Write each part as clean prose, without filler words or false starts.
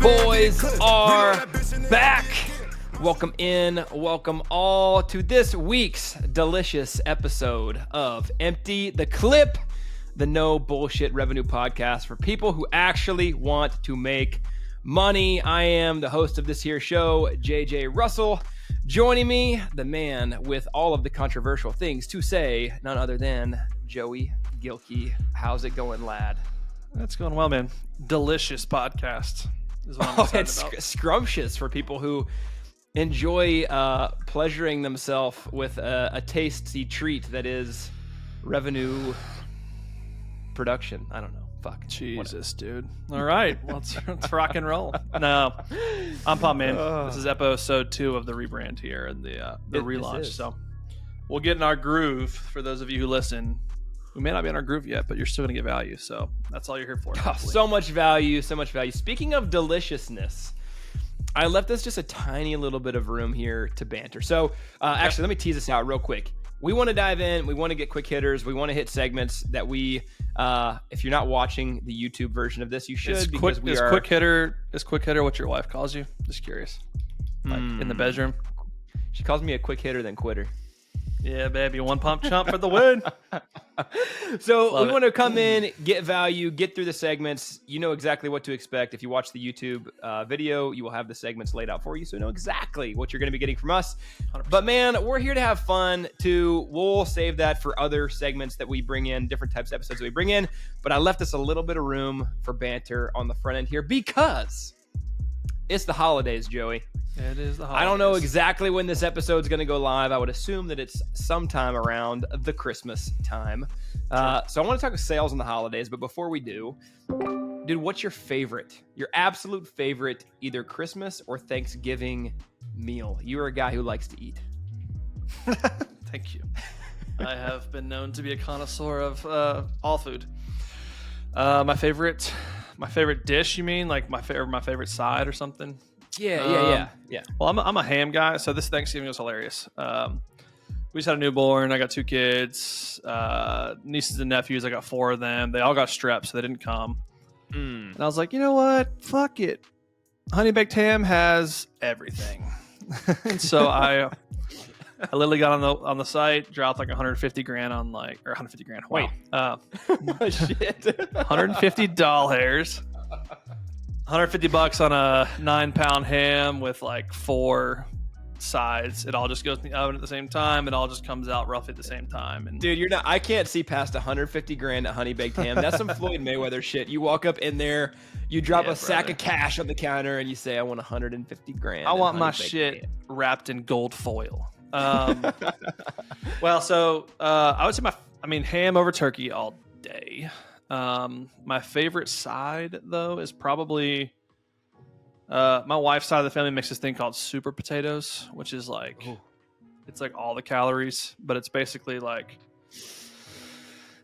boys are back. Welcome in, welcome all to this week's delicious episode of Empty the Clip, the no bullshit revenue podcast for people who actually want to make money. I am the host of this here show, JJ Russell. Joining me, the man with all of the controversial things to say, none other than Joey Gilkey. How's it going, lad? That's going well, man. Delicious podcast is what I'm excited it's about. Scrumptious for people who enjoy pleasuring themselves with a tasty treat that is revenue production. I don't know. Fuck. Jesus, dude. All right. Well, let's rock and roll. No, I'm pumped, man. This is episode 2 of the rebrand here and the relaunch. So we'll get in our groove. For those of you who listen, we may not be in our groove yet, but you're still going to get value. So that's all you're here for. So much value. So much value. Speaking of deliciousness, I left us just a tiny little bit of room here to banter. So actually, let me tease this out real quick. We want to dive in. We want to get quick hitters. We want to hit segments that we, if you're not watching the YouTube version of this, you should. Is quick hitter what your wife calls you? Just curious. Like in the bedroom? She calls me a quick hitter than quitter. Yeah, baby. One pump chump for the win. So we want to come in, get value, get through the segments. You know exactly what to expect. If you watch the YouTube video, you will have the segments laid out for you, so you know exactly what you're going to be getting from us. 100%. But man, we're here to have fun too. We'll save that for other segments that we bring in, different types of episodes that we bring in. But I left us a little bit of room for banter on the front end here because it's the holidays, Joey. It is the holidays. I don't know exactly when this episode's going to go live. I would assume that it's sometime around the Christmas time. So I want to talk sales on the holidays, but before we do, dude, what's your absolute favorite, either Christmas or Thanksgiving meal? You are a guy who likes to eat. Thank you. I have been known to be a connoisseur of all food. My favorite dish, you mean? Like my favorite side or something? Yeah. Well, I'm a ham guy, so this Thanksgiving was hilarious. We just had a newborn. I got 2 kids, nieces and nephews. I got 4 of them. They all got strep, so they didn't come. And I was like, you know what? Fuck it. Honey baked ham has everything. And so I literally got on the site, dropped like $150,000 on or $150,000. Wow. Wait, shit, $150 doll hairs. $150 on a 9-pound ham with like 4 sides. It all just goes in the oven at the same time. It all just comes out roughly at the same time. And dude, I can't see past $150,000 at honey baked ham. That's some Floyd Mayweather shit. You walk up in there, you drop a sack of cash on the counter, and you say, "I want $150,000." I want my shit wrapped in gold foil. Well, so I would say ham over turkey all day. My favorite side though is probably my wife's side of the family makes this thing called super potatoes, which is like it's like all the calories, but it's basically like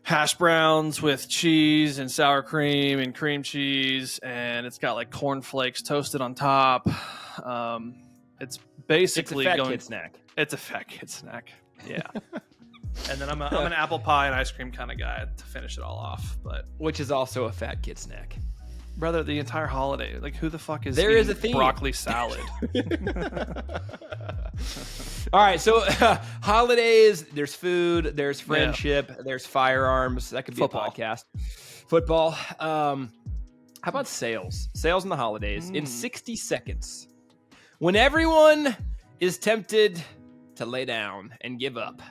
hash browns with cheese and sour cream and cream cheese, and it's got like corn flakes toasted on top. It's basically it's a fat kid snack. It's a fat kid snack. Yeah. And then I'm an apple pie and ice cream kind of guy to finish it all off, but which is also a fat kid snack. Brother, the entire holiday, like who the fuck is there is a theme. Broccoli salad? All right, so holidays, there's food, there's friendship, there's firearms. That could be football. A podcast. Football. How about sales? Sales in the holidays in 60 seconds. When everyone is tempted to lay down and give up,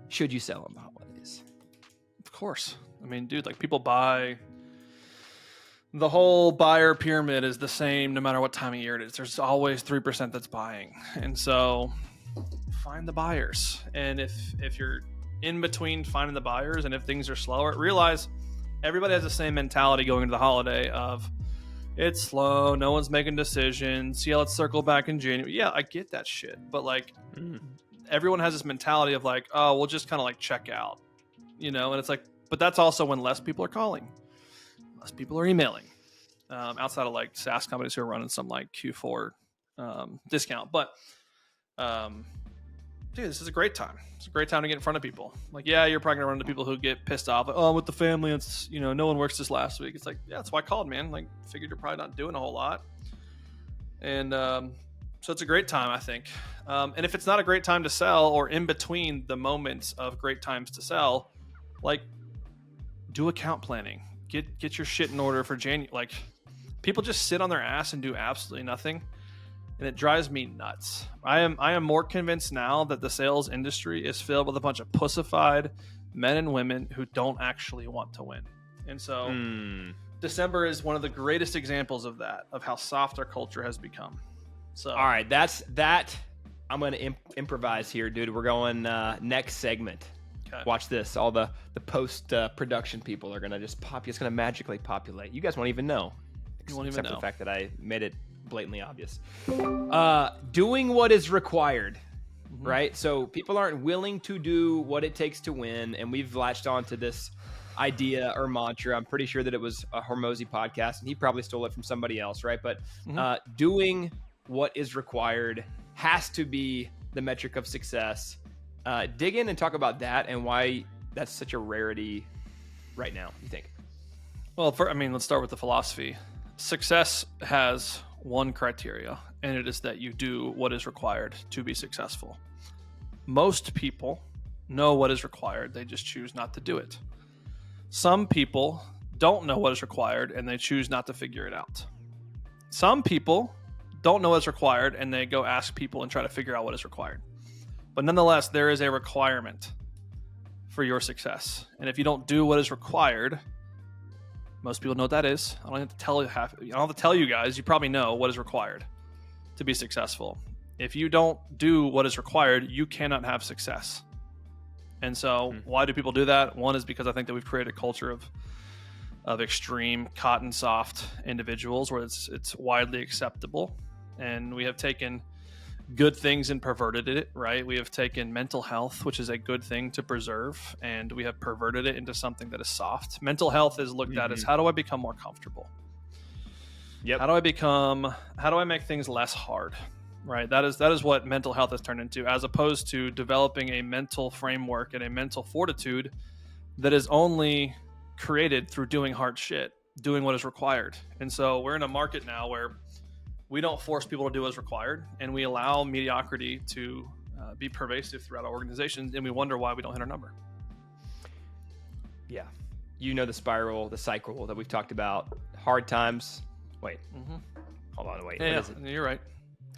should you sell on the holidays? Of course. I mean, dude, like people buy. The whole buyer pyramid is the same no matter what time of year it is. There's always 3% that's buying. And so find the buyers. And if you're in between finding the buyers and if things are slower, realize everybody has the same mentality going into the holiday of it's slow, no one's making decisions. Yeah, let's circle back in January. Yeah, I get that shit. But like everyone has this mentality of like, oh, we'll just kind of like check out, And it's like, but that's also when less people are calling. Less people are emailing outside of like SaaS companies who are running some like Q4 discount. But dude, this is a great time. It's a great time to get in front of people. Like, yeah, you're probably gonna run into people who get pissed off. Like, oh, I'm with the family. It's no one works this last week. It's like, yeah, that's why I called, man. Like, figured you're probably not doing a whole lot. And so it's a great time, I think. And if it's not a great time to sell, or in between the moments of great times to sell, like, do account planning. Get your shit in order for January. Like, people just sit on their ass and do absolutely nothing, and it drives me nuts. I am more convinced now that the sales industry is filled with a bunch of pussified men and women who don't actually want to win. And so December is one of the greatest examples of that, of how soft our culture has become. So all right, that's that. I'm going to improvise here, dude. We're going next segment. Okay. Watch this. All the post production people are going to just it's going to magically populate. You guys won't even know. Except for the fact that I made it blatantly obvious. Doing what is required, right? So people aren't willing to do what it takes to win, and we've latched on to this idea or mantra. I'm pretty sure that it was a Hormozy podcast, and he probably stole it from somebody else, right? But doing what is required has to be the metric of success. Dig in and talk about that and why that's such a rarity right now, you think? Well, let's start with the philosophy. Success has one criteria, and it is that you do what is required to be successful. Most people know what is required, they just choose not to do it. Some people don't know what is required, and they choose not to figure it out. Some people don't know what's required, and they go ask people and try to figure out what is required. But nonetheless, there is a requirement for your success. And if you don't do what is required, most people know what that is. I don't have to tell you guys. You probably know what is required to be successful. If you don't do what is required, you cannot have success. And so why do people do that? One is because I think that we've created a culture of extreme cotton soft individuals where it's widely acceptable. And we have taken good things and perverted it, right? We have taken mental health, which is a good thing to preserve, and we have perverted it into something that is soft. Mental health is looked at as, how do I become more comfortable? Yep. How do I make things less hard? Right? That is what mental health has turned into, as opposed to developing a mental framework and a mental fortitude that is only created through doing hard shit, doing what is required. And so we're in a market now where we don't force people to do what's required, and we allow mediocrity to be pervasive throughout our organizations, and we wonder why we don't hit our number. Yeah. You know the spiral, the cycle that we've talked about. Hard times. Wait. Hold on, wait. Yeah, you're right.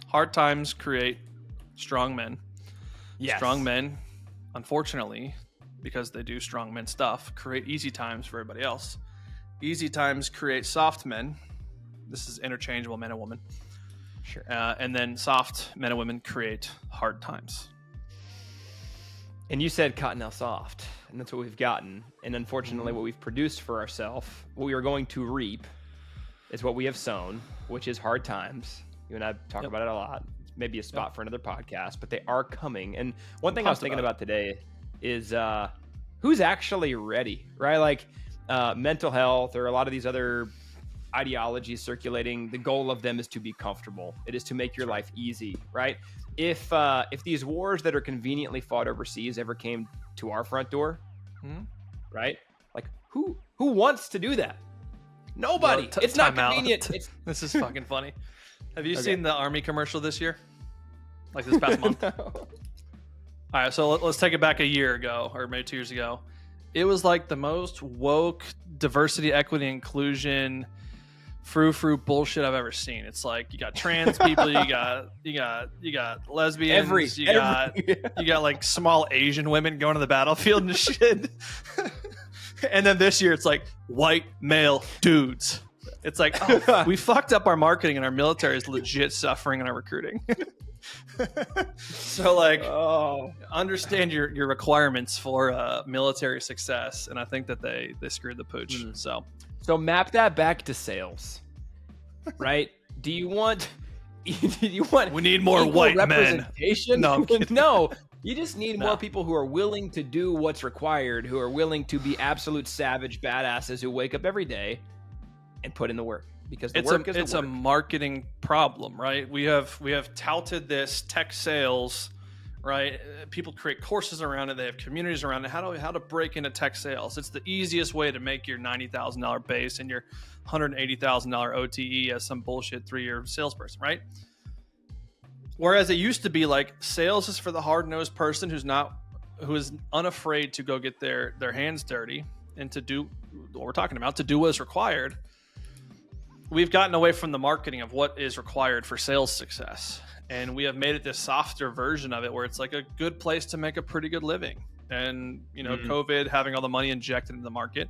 Hard times create strong men. Yes. Strong men, unfortunately, because they do strong men stuff, create easy times for everybody else. Easy times create soft men. This is interchangeable, men and women. Sure. And then soft men and women create hard times. And you said cottonelle soft, and that's what we've gotten. And unfortunately, what we've produced for ourselves, what we are going to reap, is what we have sown, which is hard times. You and I talk about it a lot. Maybe a spot for another podcast, but they are coming. And one thing I was thinking about today is who's actually ready, right? Like mental health or a lot of these other ideologies circulating, the goal of them is to be comfortable. It is to make your life easy, right? If these wars that are conveniently fought overseas ever came to our front door, right? Like who wants to do that? Nobody. Well, it's not convenient. This is fucking funny. Have you seen the Army commercial this year? Like this past month? No. All right, so let's take it back a year ago, or maybe 2 years ago. It was like the most woke diversity, equity, inclusion, frou bullshit I've ever seen. It's like you got trans people, you got lesbians, you got like small Asian women going to the battlefield and shit. And then this year it's like white male dudes. It's like, oh, we fucked up our marketing and our military is legit suffering in our recruiting. So like, understand your requirements for military success, and I think that they screwed the pooch. So map that back to sales, right? Do you want? We need more white representation? Men. No, no. You just need more people who are willing to do what's required, who are willing to be absolute savage badasses who wake up every day and put in the work. Because it's a marketing problem, right? We have touted this tech sales right? People create courses around it. They have communities around it. How to break into tech sales. It's the easiest way to make your $90,000 base and your $180,000 OTE as some bullshit 3-year salesperson, right? Whereas it used to be like sales is for the hard-nosed person who is unafraid to go get their hands dirty and to do what we're talking about, to do what is required. We've gotten away from the marketing of what is required for sales success. And we have made it this softer version of it where it's like a good place to make a pretty good living. And, COVID, having all the money injected into the market,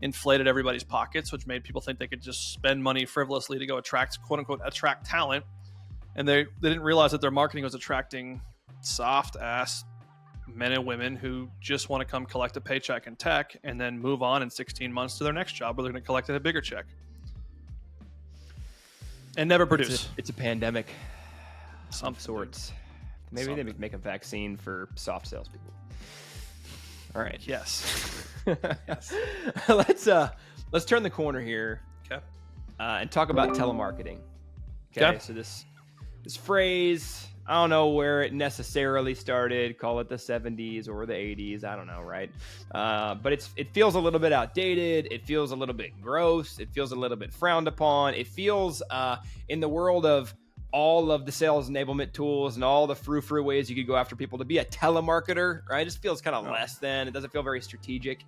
inflated everybody's pockets, which made people think they could just spend money frivolously to go attract, quote unquote, attract talent. And they didn't realize that their marketing was attracting soft ass men and women who just want to come collect a paycheck in tech and then move on in 16 months to their next job where they're going to collect a bigger check and never produce. It's a pandemic of sorts. Maybe they make a vaccine for soft salespeople. All right. Yes. Yes. Let's turn the corner here. Okay. And talk about telemarketing. Okay. So this phrase, I don't know where it necessarily started. Call it the 70s or the 80s. I don't know, right? But it feels a little bit outdated. It feels a little bit gross. It feels a little bit frowned upon. It feels in the world of all of the sales enablement tools and all the frou-frou ways you could go after people to be a telemarketer, right? It just feels kind of less than. It doesn't feel very strategic.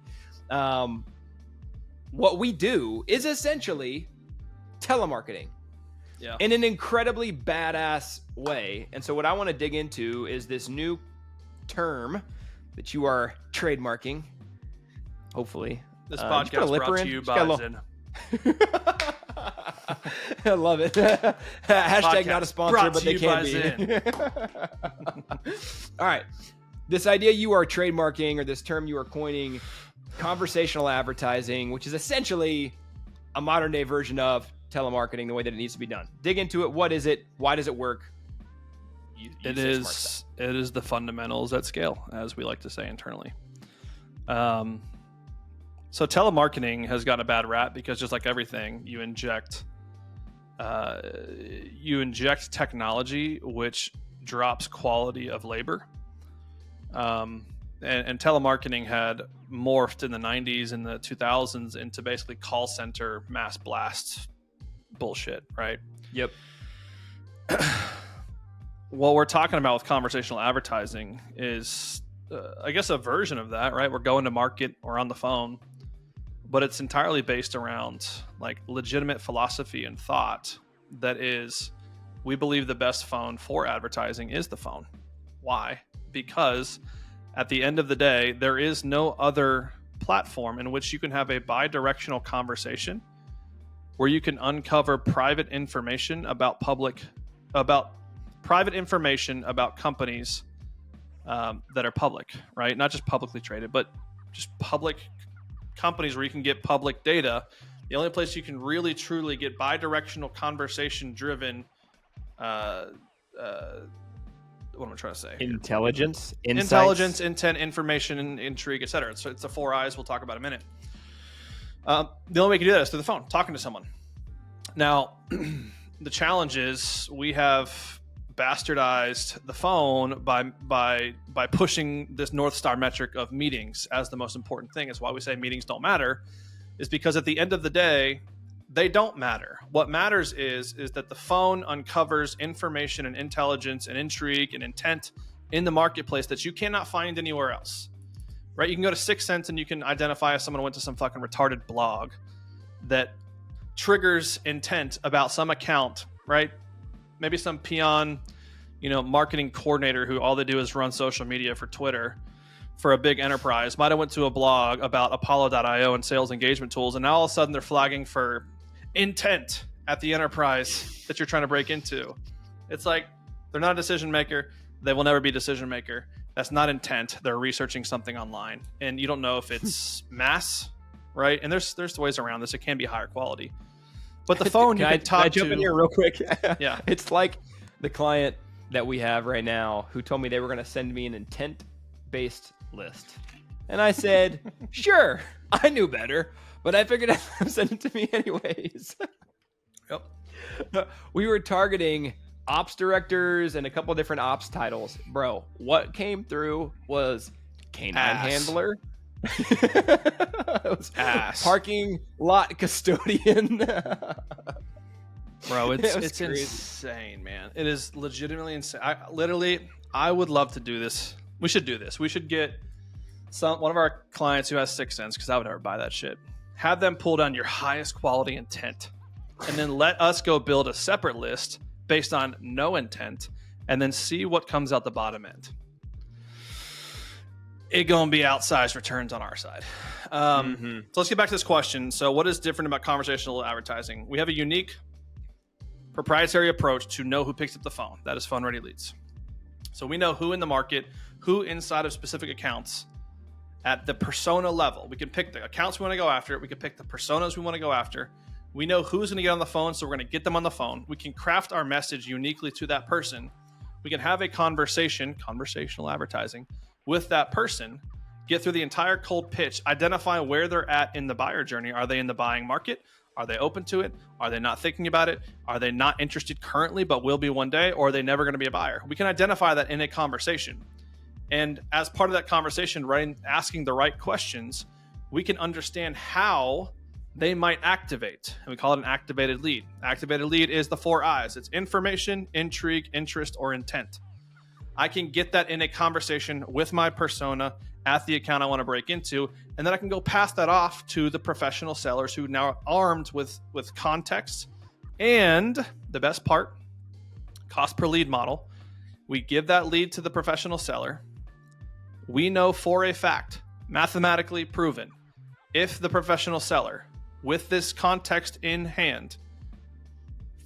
What we do is essentially telemarketing. Yeah. In an incredibly badass way. And so what I want to dig into is this new term that you are trademarking, hopefully. This podcast brought to you by Zen. I love it. Hashtag not a sponsor, but they can be. All right. This idea you are trademarking, or this term you are coining, conversational advertising, which is essentially a modern day version of telemarketing the way that it needs to be done. Dig into it. What is it? Why does it work? It is the fundamentals at scale, as we like to say internally. So telemarketing has gotten a bad rap because, just like everything, you inject technology which drops quality of labor. And telemarketing had morphed in the 90s and the 2000s into basically call center mass blast bullshit, right? Yep. What we're talking about with conversational advertising is, I guess, a version of that, right? We're going to market or on the phone, but it's entirely based around like legitimate philosophy and thought. That is, we believe the best phone for advertising is the phone. Why? Because at the end of the day, there is no other platform in which you can have a bi-directional conversation where you can uncover private information about companies that are public, right? Not just publicly traded, but just public companies where you can get public data. The only place you can really truly get bi-directional conversation driven, what am I trying to say? Intelligence, insights. Intelligence, intent, information, intrigue, etc. So it's the 4 I's we'll talk about in a minute. The only way you can do that is through the phone, talking to someone. Now, the challenge is we have bastardized the phone by pushing this North Star metric of meetings as the most important thing. Is why we say meetings don't matter, is because at the end of the day, they don't matter. What matters is that the phone uncovers information and intelligence and intrigue and intent in the marketplace that you cannot find anywhere else. Right? You can go to 6 Sense and you can identify if someone went to some fucking retarded blog that triggers intent about some account, right? Maybe some peon, marketing coordinator who all they do is run social media for Twitter for a big enterprise might have went to a blog about Apollo.io and sales engagement tools, and now all of a sudden they're flagging for intent at the enterprise that you're trying to break into. It's like they're not a decision maker. They will never be a decision maker. That's not intent. They're researching something online, and you don't know if it's mass, right? And there's ways around this. It can be higher quality, but the phone you can talk to. Can I jump in here real quick? Yeah, it's like the client that we have right now who told me they were going to send me an intent-based list, and I said, "Sure, I knew better, but I figured I'd send it to me anyways." Yep. We were targeting ops directors and a couple of different ops titles. Bro, what came through was canine handler. It was parking lot custodian. Bro, it's insane, man. It is legitimately insane. I would love to do this. We should do this. We should get one of our clients who has 6 cents, because I would never buy that shit. Have them pull down your highest quality intent, and then let us go build a separate list based on no intent, and then see what comes out the bottom end. It gonna be outsized returns on our side. So let's get back to this question. So what is different about conversational advertising? We have a unique proprietary approach to know who picks up the phone. That is phone ready leads. So we know who in the market, who inside of specific accounts at the persona level. We can pick the accounts we want to go after. We can pick the personas we want to go after. We know who's going to get on the phone, so we're going to get them on the phone. We can craft our message uniquely to that person. We can have a conversational advertising with that person, get through the entire cold pitch, identify where they're at in the buyer journey. Are they in the buying market? Are they open to it? Are they not thinking about it? Are they not interested currently but will be one day? Or are they never going to be a buyer? We can identify that in a conversation. And as part of that conversation, asking the right questions, we can understand how they might activate. And we call it an activated lead. Activated lead is the 4 I's. It's information, intrigue, interest, or intent. I can get that in a conversation with my persona at the account I want to break into, and then I can go pass that off to the professional sellers who now are armed with context. And the best part, cost per lead model. We give that lead to the professional seller. We know for a fact, mathematically proven, if the professional seller, with this context in hand,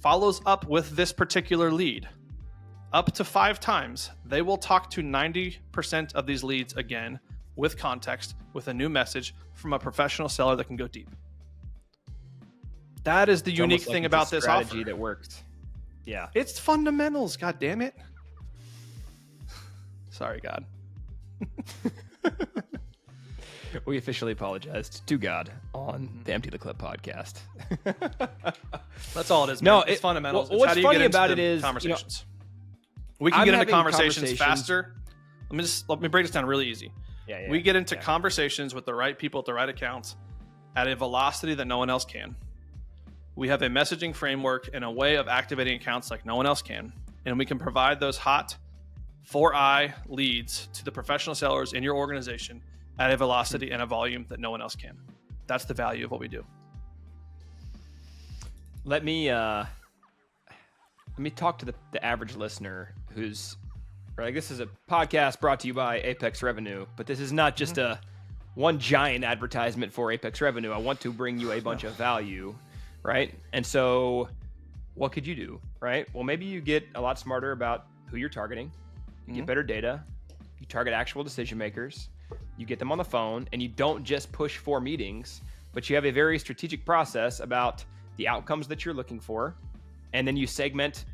follows up with this particular lead up to 5 times, they will talk to 90% of these leads again with context, with a new message from a professional seller that can go deep. That is the unique thing about this strategy that works. Yeah. It's fundamentals, god damn it. Sorry, God. We officially apologized to God on the Empty the Clip podcast. That's all it is. No, it's fundamentals. What's funny about it is conversations. We can get into conversations faster. Let me break this down really easy. We get into conversations with the right people at the right accounts at a velocity that no one else can. We have a messaging framework and a way of activating accounts like no one else can. And we can provide those hot 4I leads to the professional sellers in your organization at a velocity and a volume that no one else can. That's the value of what we do. Let me talk to the average listener who's like, this is a podcast brought to you by Apex Revenue, but this is not just a one giant advertisement for Apex Revenue. I want to bring you a bunch of value, right? And so what could you do, right? Well, maybe you get a lot smarter about who you're targeting. You get better data. You target actual decision makers. You get them on the phone, and you don't just push 4 meetings, but you have a very strategic process about the outcomes that you're looking for. And then you segment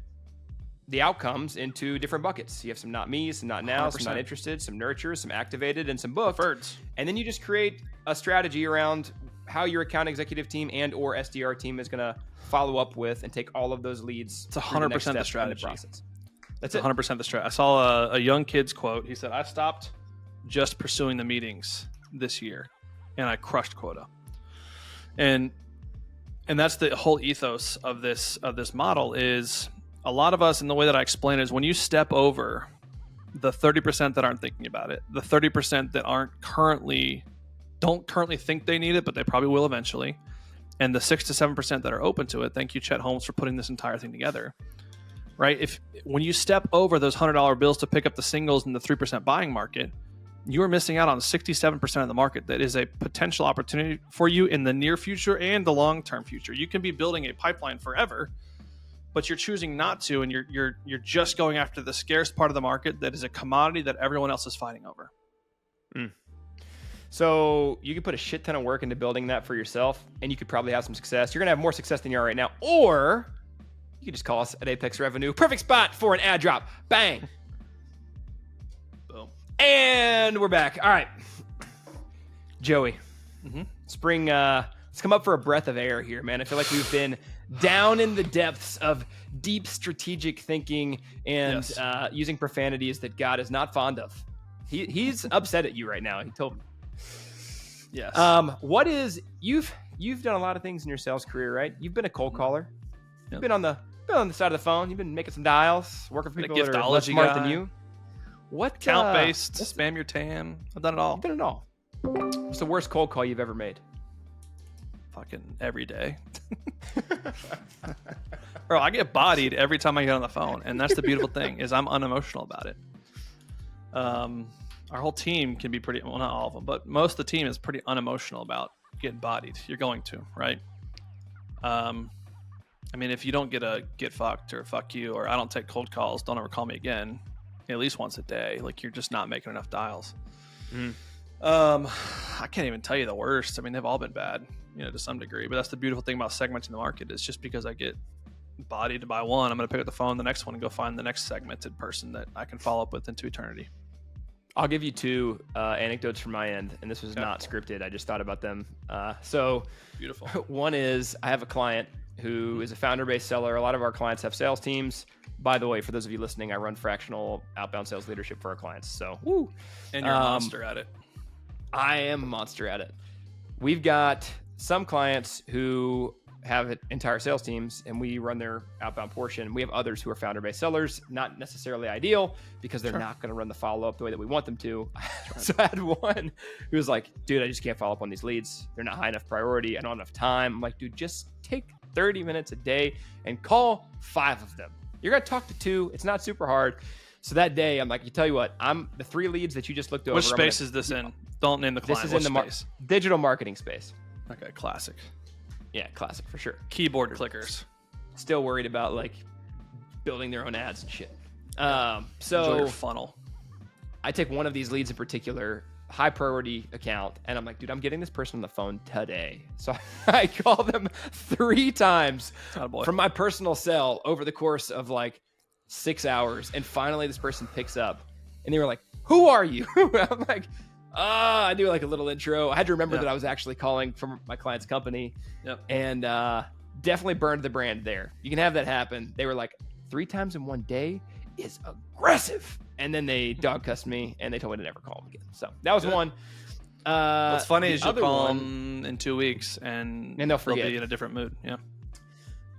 the outcomes into different buckets. You have some not me, some not now, 100%. Some not interested, some nurture, some activated, and some booked. Birds. And then you just create a strategy around how your account executive team and or SDR team is going to follow up with and take all of those leads. It's 100% the strategy. That's 100% the strategy. I saw a young kid's quote. He said, I stopped just pursuing the meetings this year, and I crushed quota. And that's the whole ethos of this model. Is a lot of us, in the way that I explain it, is when you step over the 30% that aren't thinking about it, the 30% that don't currently think they need it, but they probably will eventually, and the 6 to 7% that are open to it. Thank you, Chet Holmes, for putting this entire thing together. Right? When you step over those $100 bills to pick up the singles in the 3% buying market, you are missing out on 67% of the market that is a potential opportunity for you in the near future and the long-term future. You can be building a pipeline forever, but you're choosing not to, and you're just going after the scarce part of the market that is a commodity that everyone else is fighting over. So you could put a shit ton of work into building that for yourself, and you could probably have some success. You're going to have more success than you are right now. Or you could just call us at Apex Revenue. Perfect spot for an ad drop. Bang. And we're back. All right. Joey, spring let's come up for a breath of air here, man. I feel like we've been down in the depths of deep strategic thinking and using profanities that God is not fond of. He's upset at you right now. He told me. Yes. What is you've done a lot of things in your sales career, right? You've been a cold caller. You've been on the side of the phone. You've been making some dials, working for people that are less smart than you. What count based? Spam your TAM. I've done it all. You've done it all. What's the worst cold call you've ever made? Fucking every day. Bro, I get bodied every time I get on the phone, and that's the beautiful thing is I'm unemotional about it. Our whole team can be pretty, well, not all of them, but most of the team is pretty unemotional about getting bodied. You're going to, right? I mean, if you don't get a get fucked or fuck you, or I don't take cold calls, don't ever call me again, at least once a day, like you're just not making enough dials. I can't even tell you the worst. I mean, they've all been bad, to some degree, but that's the beautiful thing about segmenting the market is just because I get bodied by one, I'm going to pick up the phone, the next one, and go find the next segmented person that I can follow up with into eternity. I'll give you two anecdotes from my end, and this was not scripted. I just thought about them. So beautiful. One is I have a client who is a founder-based seller. A lot of our clients have sales teams. By the way, for those of you listening, I run fractional outbound sales leadership for our clients. So, woo. And you're a monster at it. I am a monster at it. We've got some clients who have entire sales teams, and we run their outbound portion. We have others who are founder-based sellers, not necessarily ideal because they're not going to run the follow-up the way that we want them to. So I had one who was like, dude, I just can't follow up on these leads. They're not high enough priority. I don't have enough time. I'm like, dude, just take 30 minutes a day and call 5 of them. You're going to talk to 2. It's not super hard. So that day, I'm like, you tell you what, I'm the 3 leads that you just looked over. Which space is this in? Don't name the client. This is in the digital marketing space. Okay, classic. Yeah, classic for sure. Keyboard clickers. Still worried about like building their own ads and shit. Enjoy your funnel. I take one of these leads in particular, high priority account, and I'm like, dude, I'm getting this person on the phone today. So I call them 3 times from my personal cell over the course of like 6 hours, and finally this person picks up, and they were like, "Who are you?" I'm like, I do like a little intro. I had to remember that I was actually calling from my client's company, and definitely burned the brand there. You can have that happen. They were like, 3 times in one day is aggressive. And then they dog cussed me, and they told me to never call them again. So that was one. What's funny is you call them in 2 weeks, and they'll forget. Be in a different mood. Yeah.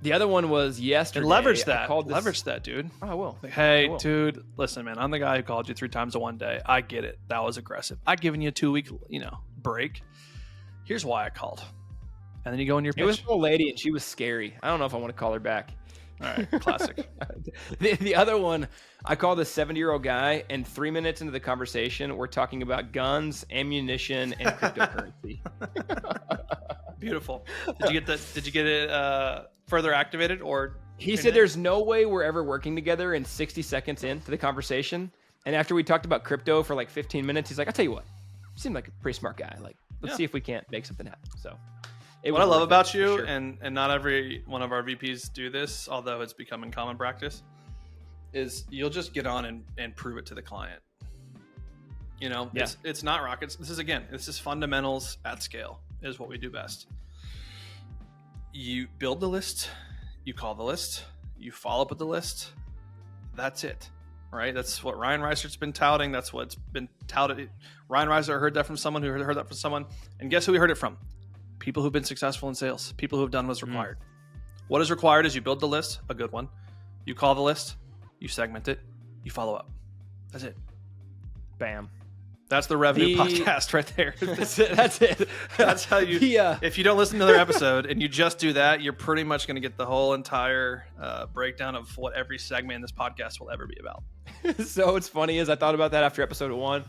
The other one was yesterday. And leverage that. Leverage that, dude. Oh, I will. Like, hey, dude, listen, man. I'm the guy who called you 3 times in one day. I get it. That was aggressive. I've given you a 2-week, break. Here's why I called. And then you go in your pitch. It was an old lady, and she was scary. I don't know if I want to call her back. All right, classic. The other one, I called this 70-year-old guy, and 3 minutes into the conversation, we're talking about guns, ammunition, and cryptocurrency. Beautiful. Did you get it further activated, or? He said there's no way we're ever working together in 60 seconds into the conversation. And after we talked about crypto for like 15 minutes, he's like, I'll tell you what, you seem like a pretty smart guy. Like, let's see if we can't make something happen. So what I love about you, and not every one of our VPs do this, although it's becoming common practice, is you'll just get on and prove it to the client. It's not rockets. This is fundamentals at scale is what we do best. You build the list, you call the list, you follow up with the list. That's it, right? That's what Ryan Reisert's been touting. That's what's been touted. Ryan Reiser heard that from someone who heard that from someone. And guess who we heard it from? People who've been successful in sales, people who've done what's required. What is required is you build the list, a good one. You call the list, you segment it, you follow up. That's it. Bam. That's the revenue podcast right there. That's it. That's how you, if you don't listen to their episode and you just do that, you're pretty much going to get the whole entire breakdown of what every segment in this podcast will ever be about. So what's funny is I thought about that after episode 1.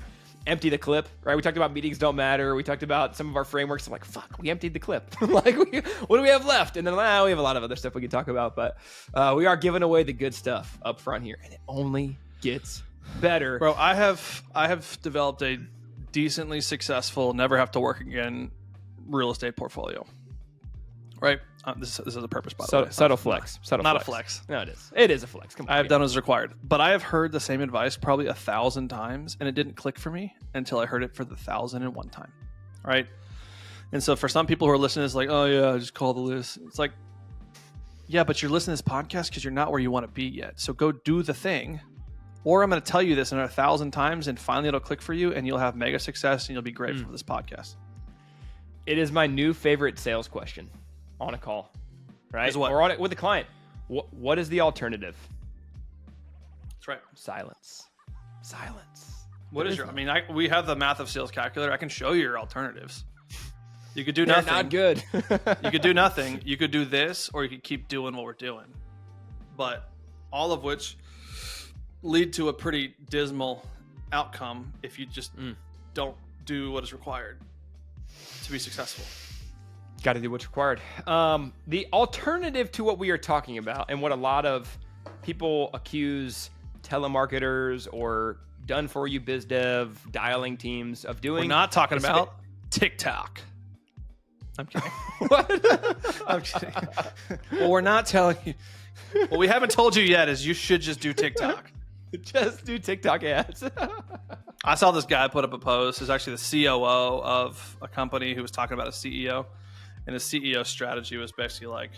Empty the clip, right? We talked about meetings don't matter. We talked about some of our frameworks. I'm like, fuck, we emptied the clip. Like, what do we have left? And then we have a lot of other stuff we can talk about, but we are giving away the good stuff up front here, and it only gets better. Bro, I have developed a decently successful, never have to work again real estate portfolio. Right? This is a purpose, by the way. Subtle flex. Not a flex. No, it is. It is a flex. Come on. I have done as required. But I have heard the same advice probably 1,000 times, and it didn't click for me until I heard it for the 1,001 time. Right? And so for some people who are listening, it's like, oh yeah, I just call the list. It's like, yeah, but you're listening to this podcast because you're not where you want to be yet. So go do the thing. Or I'm going to tell you this 1,000 times and finally it'll click for you and you'll have mega success and you'll be great for this podcast. It is my new favorite sales question on a call, right? Is what? Or on it with a client. What is the alternative? That's right. Silence. What is your, we have the math of sales calculator. I can show you your alternatives. You could do They're nothing. not good. You could do nothing. You could do this, or you could keep doing what we're doing. But all of which lead to a pretty dismal outcome if you just don't do what is required to be successful. Got to do what's required. The alternative to what we are talking about and what a lot of people accuse telemarketers or done-for-you biz dev dialing teams of doing. We're not talking about TikTok. I'm kidding. What? I'm kidding. Well, we're not telling you. What we haven't told you yet is you should just do TikTok. Just do TikTok ads. I saw this guy put up a post. It's actually the COO of a company who was talking about a CEO. And his CEO strategy was basically like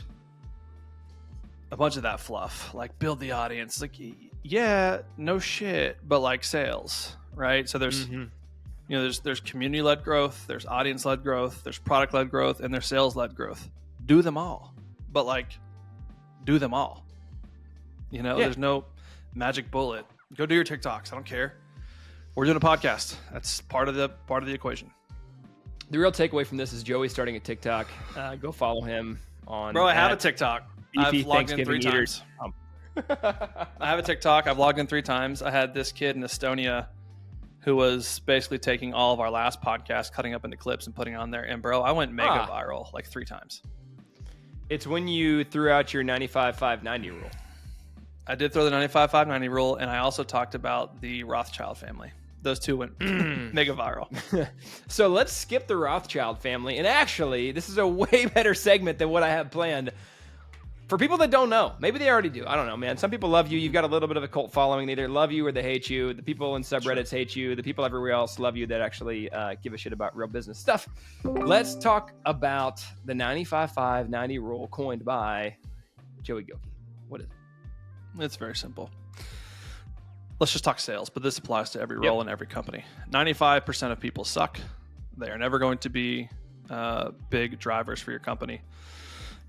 a bunch of that fluff, like build the audience. It's like, yeah, no shit, but like sales, right? So there's, there's community-led growth, there's audience-led growth, there's product-led growth, and there's sales-led growth. Do them all, but like, do them all. There's no magic bullet. Go do your TikToks. I don't care. We're doing a podcast. That's part of the equation. The real takeaway from this is Joey starting a TikTok. Go follow him on. Bro, I have a TikTok. VP I've logged in 3 times. I have a TikTok. I've logged in 3 times. I had this kid in Estonia who was basically taking all of our last podcast, cutting up into clips and putting on there. And bro, I went mega viral like 3 times. It's when you threw out your 95-5-90 rule. I did throw the 95-5-90 rule, and I also talked about the Rothschild family. Those 2 went mega viral. So let's skip the Rothschild family. And actually, this is a way better segment than what I have planned. For people that don't know, maybe they already do. I don't know, man. Some people love you. You've got a little bit of a cult following. They either love you or they hate you. The people in subreddits hate you. The people everywhere else love you that actually give a shit about real business stuff. Let's talk about the 95-5-90 rule coined by Joey Gilkey. What is it? It's very simple. Let's just talk sales, but this applies to every role in every company. 95% of people suck. They are never going to be big drivers for your company.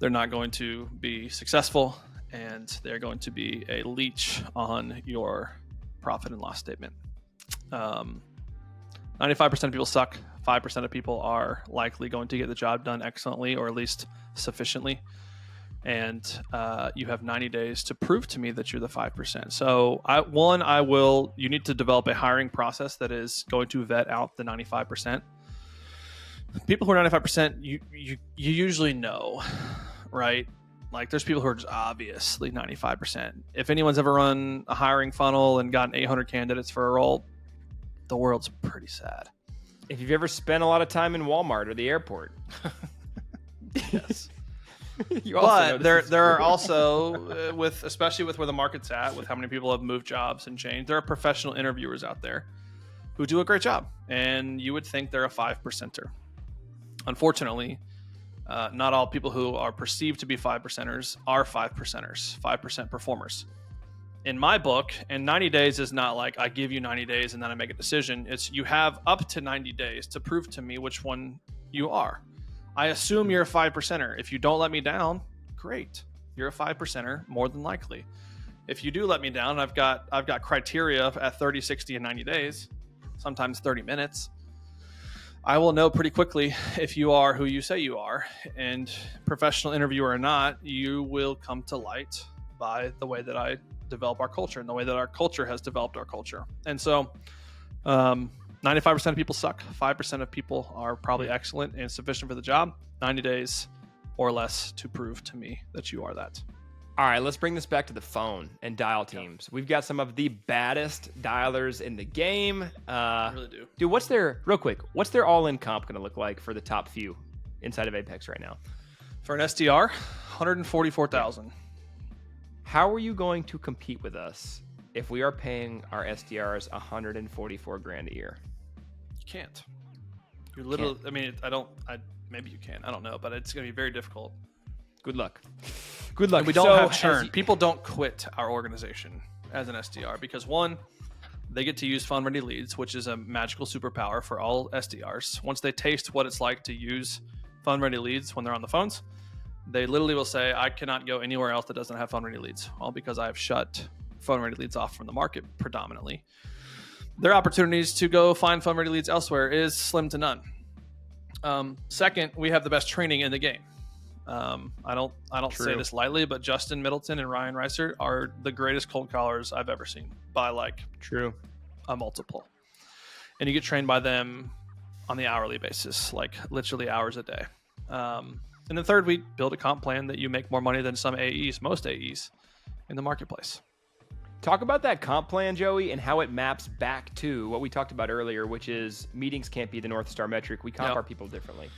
They're not going to be successful, and they're going to be a leech on your profit and loss statement. 95% of people suck. 5% of people are likely going to get the job done excellently, or at least sufficiently. And you have 90 days to prove to me that you're the 5%. So you need to develop a hiring process that is going to vet out the 95%. People who are 95%, you usually know, right? Like there's people who are just obviously 95%. If anyone's ever run a hiring funnel and gotten 800 candidates for a role, the world's pretty sad. If you've ever spent a lot of time in Walmart or the airport. Yes. But there are also especially with where the market's at, with how many people have moved jobs and changed, there are professional interviewers out there who do a great job, and you would think they're a 5%er. Unfortunately, not all people who are perceived to be 5%ers are 5%ers, 5% performers. In my book, and 90 days is not like I give you 90 days and then I make a decision. It's you have up to 90 days to prove to me which one you are. I assume you're a 5%er. If you don't let me down, great. You're a 5%er, more than likely. If you do let me down, I've got criteria at 30, 60, and 90 days, sometimes 30 minutes. I will know pretty quickly if you are who you say you are, and professional interviewer or not, you will come to light by the way that I develop our culture and the way that our culture has developed our culture. And so 95% of people suck. 5% of people are probably excellent and sufficient for the job. 90 days or less to prove to me that you are that. All right, let's bring this back to the phone and dial teams. We've got some of the baddest dialers in the game. I really do. Dude, what's their all-in comp going to look like for the top few inside of Apex right now? For an SDR, 144,000. How are you going to compete with us if we are paying our SDRs 144 grand a year? You can't. You're literally, maybe you can. I don't know, but it's going to be very difficult. Good luck. Good luck. And we don't have churn. People don't quit our organization as an SDR because, one, they get to use phone-ready leads, which is a magical superpower for all SDRs. Once they taste what it's like to use phone-ready leads when they're on the phones, they literally will say, I cannot go anywhere else that doesn't have phone-ready leads. All because I have shut phone-ready leads off from the market predominantly. Their opportunities to go find phone-ready leads elsewhere is slim to none. Second, we have the best training in the game. I don't say this lightly, but Justin Middleton and Ryan Reiser are the greatest cold callers I've ever seen by like a multiple. And you get trained by them on the hourly basis, like literally hours a day. And then third, we build a comp plan that you make more money than some AEs, most AEs in the marketplace. Talk about that comp plan, Joey, and how it maps back to what we talked about earlier, which is meetings can't be the North Star metric. We comp our people differently.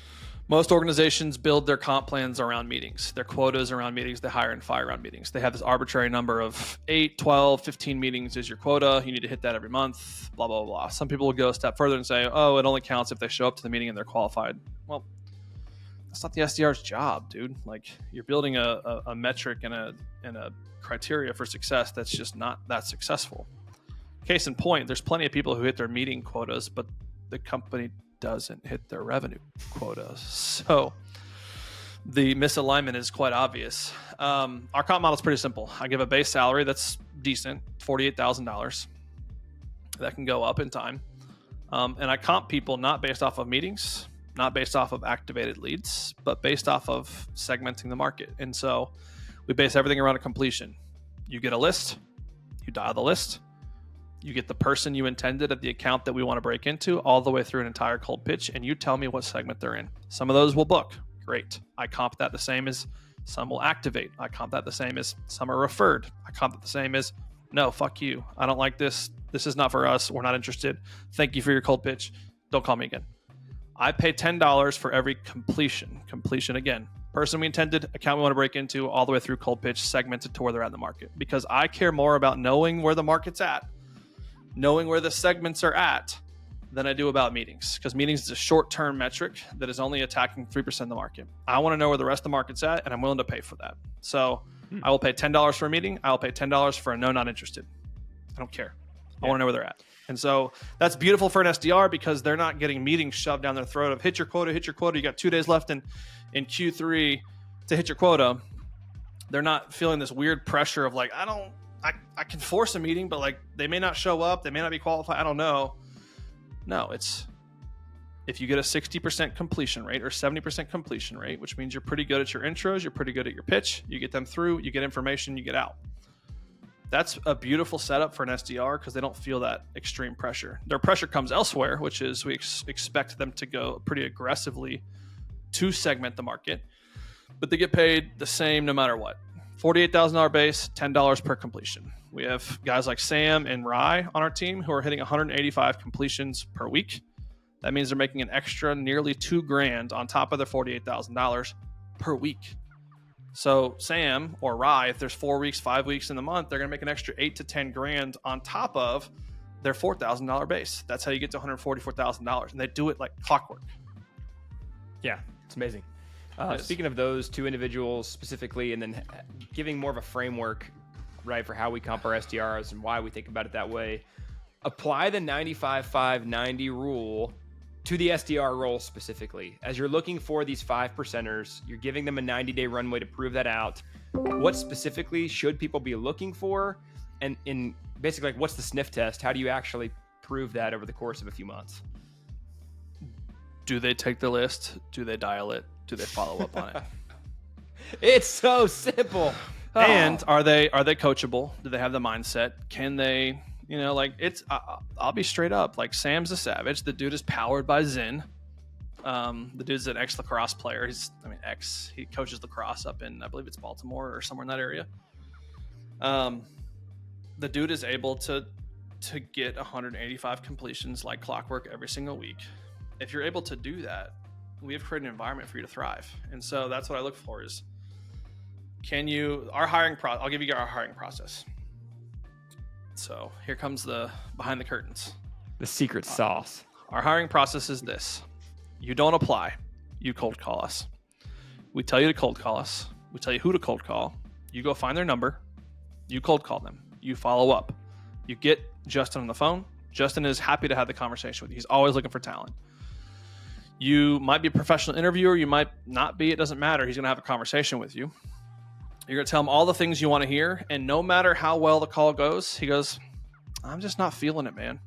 Most organizations build their comp plans around meetings, their quotas around meetings, they hire and fire around meetings. They have this arbitrary number of 8, 12, 15 meetings is your quota. You need to hit that every month, blah, blah, blah. Some people will go a step further and say, oh, it only counts if they show up to the meeting and they're qualified. Well, that's not the SDR's job, dude. Like, you're building a metric and a criteria for success that's just not that successful. Case in point, there's plenty of people who hit their meeting quotas, but the company doesn't hit their revenue quotas. So the misalignment is quite obvious. Our comp model is pretty simple. I give a base salary that's decent, $48,000. That can go up in time. And I comp people not based off of meetings, not based off of activated leads, but based off of segmenting the market. And so we base everything around a completion. You get a list, you dial the list, you get the person you intended at the account that we want to break into all the way through an entire cold pitch, and you tell me what segment they're in. Some of those will book. Great. I comp that the same as some will activate. I comp that the same as some are referred. I comp that the same as, no, fuck you. I don't like this. This is not for us. We're not interested. Thank you for your cold pitch. Don't call me again. I pay $10 for every completion. Completion again. Person we intended, account we want to break into, all the way through cold pitch, segmented to where they're at in the market. Because I care more about knowing where the market's at, knowing where the segments are at, than I do about meetings. Because meetings is a short-term metric that is only attacking 3% of the market. I want to know where the rest of the market's at, and I'm willing to pay for that. So I will pay $10 for a meeting. I will pay $10 for a no, not interested. I don't care. I want to know where they're at. And so that's beautiful for an SDR because they're not getting meetings shoved down their throat of hit your quota. You got 2 days left in Q3 to hit your quota. They're not feeling this weird pressure of like, I can force a meeting, but like they may not show up. They may not be qualified. I don't know. No, it's if you get a 60% completion rate or 70% completion rate, which means you're pretty good at your intros, you're pretty good at your pitch, you get them through, you get information, you get out. That's a beautiful setup for an SDR because they don't feel that extreme pressure. Their pressure comes elsewhere, which is we expect them to go pretty aggressively to segment the market, but they get paid the same no matter what. $48,000 base, $10 per completion. We have guys like Sam and Rye on our team who are hitting 185 completions per week. That means they're making an extra nearly $2,000 on top of their $48,000 per week. So Sam or Rye, if there's 4 weeks, 5 weeks in the month, they're going to make an extra $8,000 to $10,000 on top of their $4,000 base. That's how you get to $144,000, and they do it like clockwork. Yeah, it's amazing. Speaking of those two individuals specifically, and then giving more of a framework, right, for how we comp our SDRs and why we think about it that way, apply the 95-5-90 rule to the SDR role specifically. As you're looking for these 5%ers, you're giving them a 90-day runway to prove that out. What specifically should people be looking for? And in basically, like, what's the sniff test? How do you actually prove that over the course of a few months? Do they take the list? Do they dial it? Do they follow up on it? It's so simple. And are they coachable? Do they have the mindset? Can they, like it's, I'll be straight up. Like Sam's a savage. The dude is powered by Zen. The dude's an ex-lacrosse player. He coaches lacrosse up in, I believe it's Baltimore or somewhere in that area. The dude is able to get 185 completions like clockwork every single week. If you're able to do that, we have created an environment for you to thrive. And so that's what I look for is, I'll give you our hiring process. So here comes the behind the curtains. The secret sauce. Our hiring process is this. You don't apply. you cold call us. We tell you to cold call us. We tell you who to cold call. You go find their number. You cold call them. You follow up. You get Justin on the phone. Justin is happy to have the conversation with you. He's always looking for talent. You might be a professional interviewer. You might not be. It doesn't matter. He's going to have a conversation with you. You're going to tell him all the things you want to hear. And no matter how well the call goes, he goes, I'm just not feeling it, man.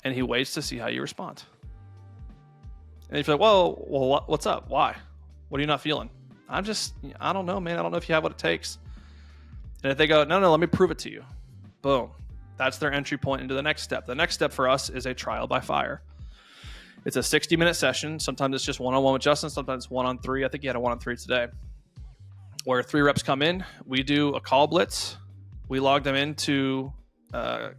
And he waits to see how you respond. And if you're like, well, what's up? Why? What are you not feeling? I don't know, man. I don't know if you have what it takes. And if they go, no, let me prove it to you. Boom. That's their entry point into the next step. The next step for us is a trial by fire. It's a 60-minute session. Sometimes it's just one-on-one with Justin. Sometimes it's 1-on-3. I think he had a 1-on-3 today. Where 3 reps come in. We do a call blitz. We log them into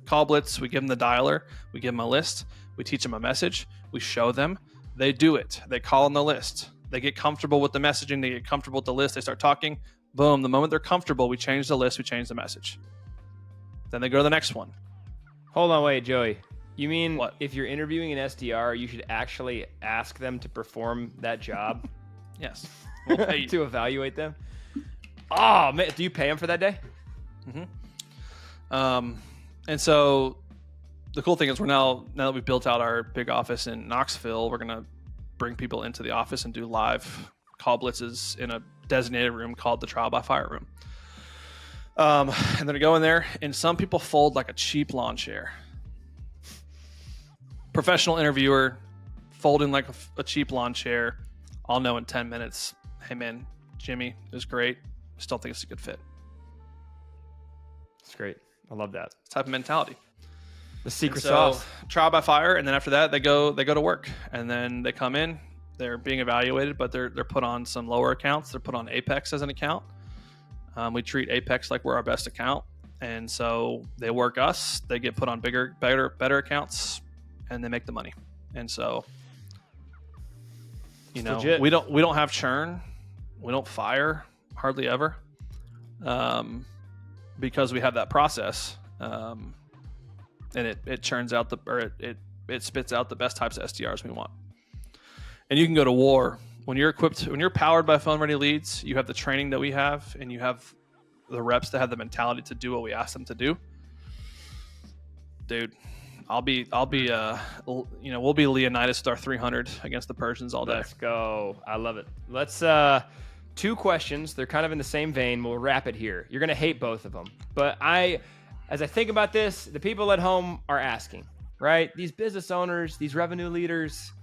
call blitz. We give them the dialer. We give them a list. We teach them a message. We show them. They do it. They call on the list. They get comfortable with the messaging. They get comfortable with the list. They start talking. Boom. The moment they're comfortable, we change the list. We change the message. Then they go to the next one. Hold on, wait, Joey. You mean what? If you're interviewing an SDR, you should actually ask them to perform that job? Yes. We'll pay you. To evaluate them? Oh, man. Do you pay them for that day? Mm-hmm. And so the cool thing is now that we've built out our big office in Knoxville, we're going to bring people into the office and do live call blitzes in a designated room called the trial by fire room. And then I go in there, and some people fold like a cheap lawn chair. Professional interviewer folding like a cheap lawn chair. I'll know in 10 minutes, hey man, Jimmy is great. Still think it's a good fit. It's great. I love that type of mentality. The secret sauce. Trial by fire, and then after that they go to work, and then they come in. They're being evaluated, but they're put on some lower accounts. They're put on Apex as an account. We treat Apex like we're our best account, and so they work us. They get put on bigger, better accounts, and they make the money. And so, legit. we don't have churn. We don't fire hardly ever, because we have that process. And it churns out it spits out the best types of SDRs we want. And you can go to war when you're equipped, when you're powered by phone ready leads. You have the training that we have, and you have the reps that have the mentality to do what we ask them to do. Dude, we'll be Leonidas with our 300 against the Persians all day. Let's go. I love it. Let's 2 questions. They're kind of in the same vein. We'll wrap it here. You're gonna hate both of them, but as I think about this, the people at home are asking, right? These business owners, these revenue leaders,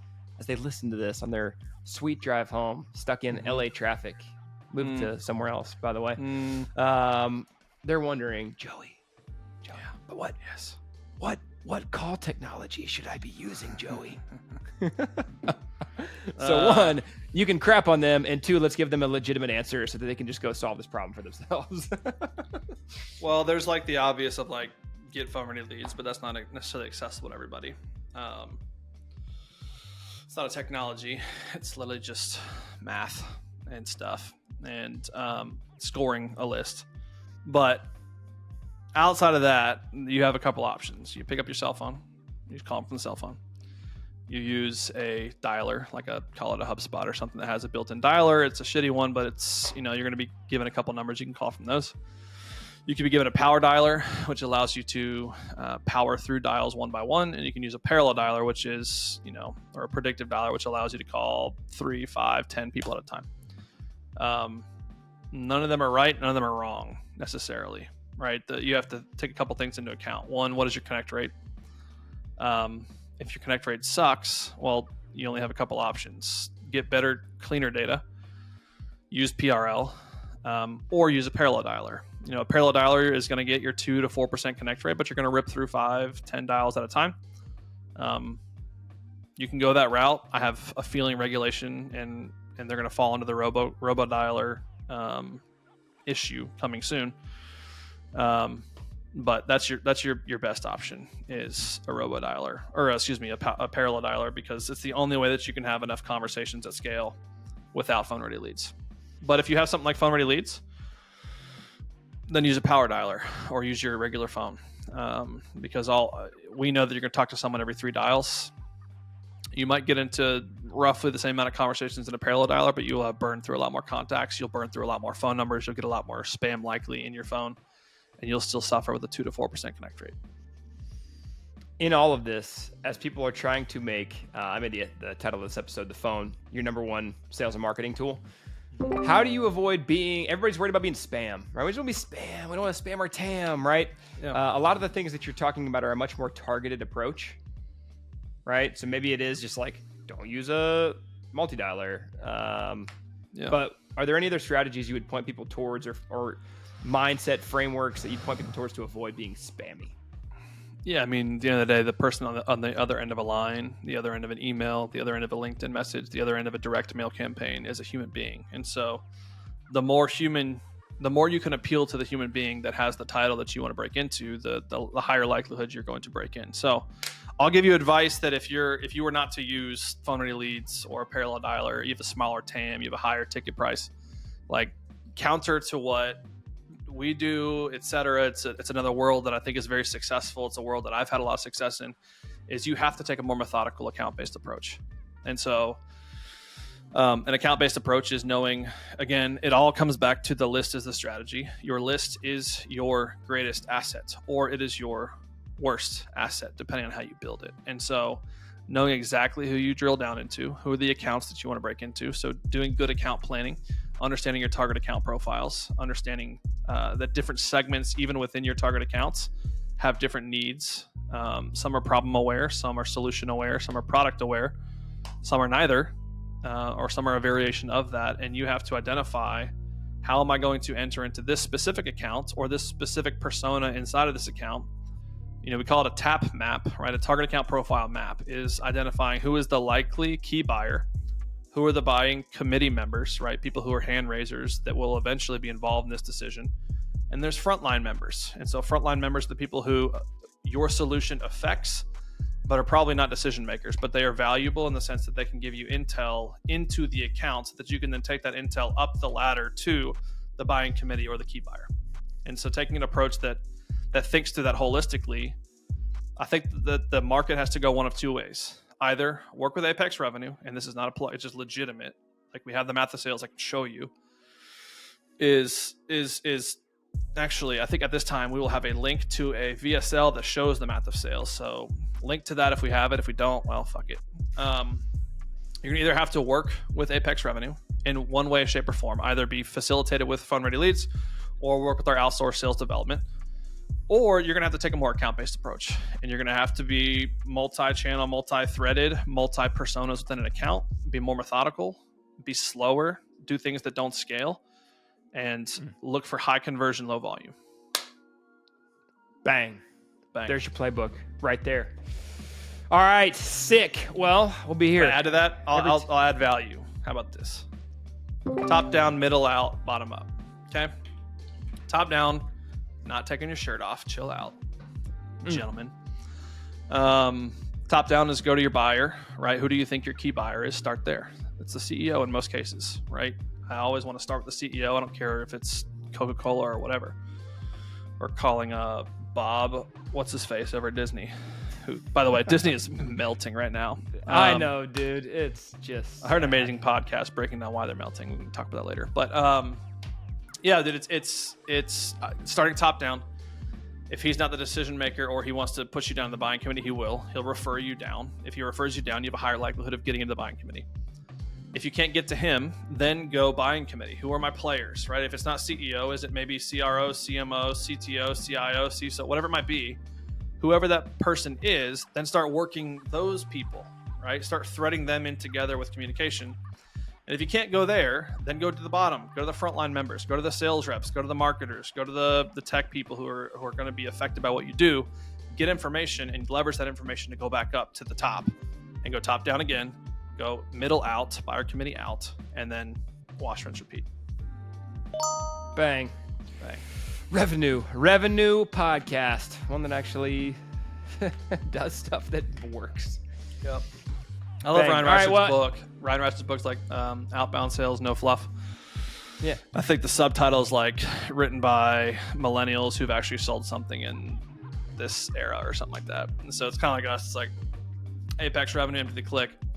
as they listen to this on their sweet drive home, stuck in LA traffic, moved to somewhere else, by the way. They're wondering, Joey, yeah, but what? Yes. What call technology should I be using, Joey? So 1, you can crap on them, and 2, let's give them a legitimate answer so that they can just go solve this problem for themselves. Well, there's like the obvious of like get phone ready leads, but that's not necessarily accessible to everybody. It's not a technology. It's literally just math and stuff and scoring a list. But outside of that, you have a couple options. You pick up your cell phone. You call them from the cell phone. You use a dialer, call it a HubSpot or something that has a built-in dialer. It's a shitty one, but it's, you're going to be given a couple numbers. You can call from those. You can be given a power dialer, which allows you to power through dials one by one. And you can use a parallel dialer, which is, or a predictive dialer, which allows you to call 3, 5, 10 people at a time. None of them are right. None of them are wrong necessarily, right? You have to take a couple things into account. One, what is your connect rate? If your connect rate sucks, well, you only have a couple options. Get better, cleaner data, use PRL, or use a parallel dialer. A parallel dialer is going to get your 2 to 4% connect rate, but you're going to rip through 5, 10 dials at a time. You can go that route. I have a feeling regulation and they're going to fall into the robo dialer issue coming soon. But that's your best option is a robo dialer, or a parallel dialer, because it's the only way that you can have enough conversations at scale without phone ready leads. But if you have something like phone ready leads, then use a power dialer or use your regular phone, because we know that you're going to talk to someone every 3 dials. You might get into roughly the same amount of conversations in a parallel dialer, but you'll have burned through a lot more contacts. You'll burn through a lot more phone numbers. You'll get a lot more spam likely in your phone, and you'll still suffer with a 2 to 4% connect rate. In all of this, as people are trying to make, I made the title of this episode, the phone, your number one sales and marketing tool. How do you avoid everybody's worried about being spam, right? We don't want to be spam. We don't want to spam our TAM, right? Yeah. A lot of the things that you're talking about are a much more targeted approach, right? So maybe it is just like, don't use a multi-dialer. But are there any other strategies you would point people towards or mindset frameworks that you'd point people towards to avoid being spammy? Yeah, I mean, at the end of the day, the person on the other end of a line, the other end of an email, the other end of a LinkedIn message, the other end of a direct mail campaign is a human being. And so the more you can appeal to the human being that has the title that you want to break into, the higher likelihood you're going to break in. So I'll give you advice that if you were not to use phone ready leads or a parallel dialer, you have a smaller TAM, you have a higher ticket price, like counter to what we do, et cetera. It's another world that I think is very successful. It's a world that I've had a lot of success in, is you have to take a more methodical account-based approach. And so an account-based approach is knowing, again, it all comes back to the list is the strategy. Your list is your greatest asset, or it is your worst asset, depending on how you build it. And so knowing exactly who you drill down into, who are the accounts that you want to break into. So doing good account planning, understanding your target account profiles, understanding that different segments, even within your target accounts, have different needs. Some are problem aware, some are solution aware, some are product aware, some are neither, or some are a variation of that. And you have to identify, how am I going to enter into this specific account or this specific persona inside of this account? We call it a TAP map, right? A target account profile map is identifying who is the likely key buyer, who are the buying committee members, right? People who are hand raisers that will eventually be involved in this decision. And there's frontline members. And so frontline members are the people who your solution affects, but are probably not decision makers, but they are valuable in the sense that they can give you intel into the account so that you can then take that intel up the ladder to the buying committee or the key buyer. And so taking an approach that thinks through that holistically, I think that the market has to go one of two ways. Either work with Apex Revenue, and this is not a plug, it's just legitimate. Like we have the math of sales I can show you. Is actually, I think at this time we will have a link to a VSL that shows the math of sales. So link to that if we have it. If we don't, well, fuck it. You're gonna either have to work with Apex Revenue in one way, shape, or form. Either be facilitated with phone ready leads, or work with our outsourced sales development. Or you're going to have to take a more account-based approach, and you're going to have to be multi-channel, multi-threaded, multi-personas within an account, be more methodical, be slower, do things that don't scale, and look for high conversion, low volume. Bang. There's your playbook right there. All right, sick. Well, we'll be here. Can I add to that? I'll add value. How about this? Top down, middle out, bottom up. Okay? Top down. Not taking your shirt off, chill out, gentlemen. Top down is go to your buyer, right? Who do you think your key buyer is? Start there. It's the CEO in most cases, right? I always want to start with the CEO. I don't care if it's Coca-Cola or whatever. Or calling Bob, what's his face over at Disney? Who, by the way, Disney is melting right now. I know, dude. It's just. I heard an amazing podcast breaking down why they're melting. We can talk about that later. But yeah, dude, it's starting top down. If he's not the decision maker or he wants to push you down to the buying committee, he will. He'll refer you down. If he refers you down, you have a higher likelihood of getting into the buying committee. If you can't get to him, then go buying committee. Who are my players, right? If it's not CEO, is it maybe CRO, CMO, CTO, CIO, CISO, whatever it might be? Whoever that person is, then start working those people, right? Start threading them in together with communication. And if you can't go there, then go to the bottom. Go to the frontline members. Go to the sales reps. Go to the marketers. Go to the tech people who are going to be affected by what you do. Get information and leverage that information to go back up to the top, and go top down again. Go middle out, buyer committee out, and then wash, rinse, repeat. Bang. Bang. Revenue podcast. One that actually does stuff that works. Yep. I love Bang. Ryan Reister's book. Ryan Reister's book's like Outbound Sales, No Fluff. Yeah. I think the subtitle is like written by millennials who've actually sold something in this era or something like that. And so it's kind of like us. It's like, Apex Revenue, Empty the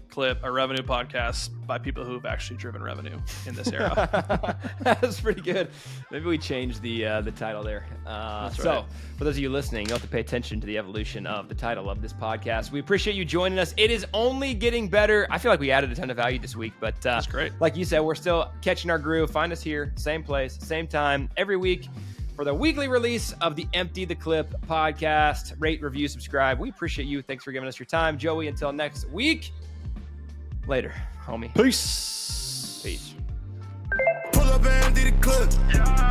Clip, a revenue podcast by people who have actually driven revenue in this era. That's pretty good. Maybe we change the title there. That's so right. for those of you listening, you'll have to pay attention to the evolution of the title of this podcast. We appreciate you joining us. It is only getting better. I feel like we added a ton of value this week, but That's great. Like you said, we're still catching our groove. Find us here, same place, same time, every week for the weekly release of the Empty the Clip podcast. Rate, review, subscribe. We appreciate you. Thanks for giving us your time. Joey, until next week. Later, homie. Peace. Peace. Pull up and empty the clip.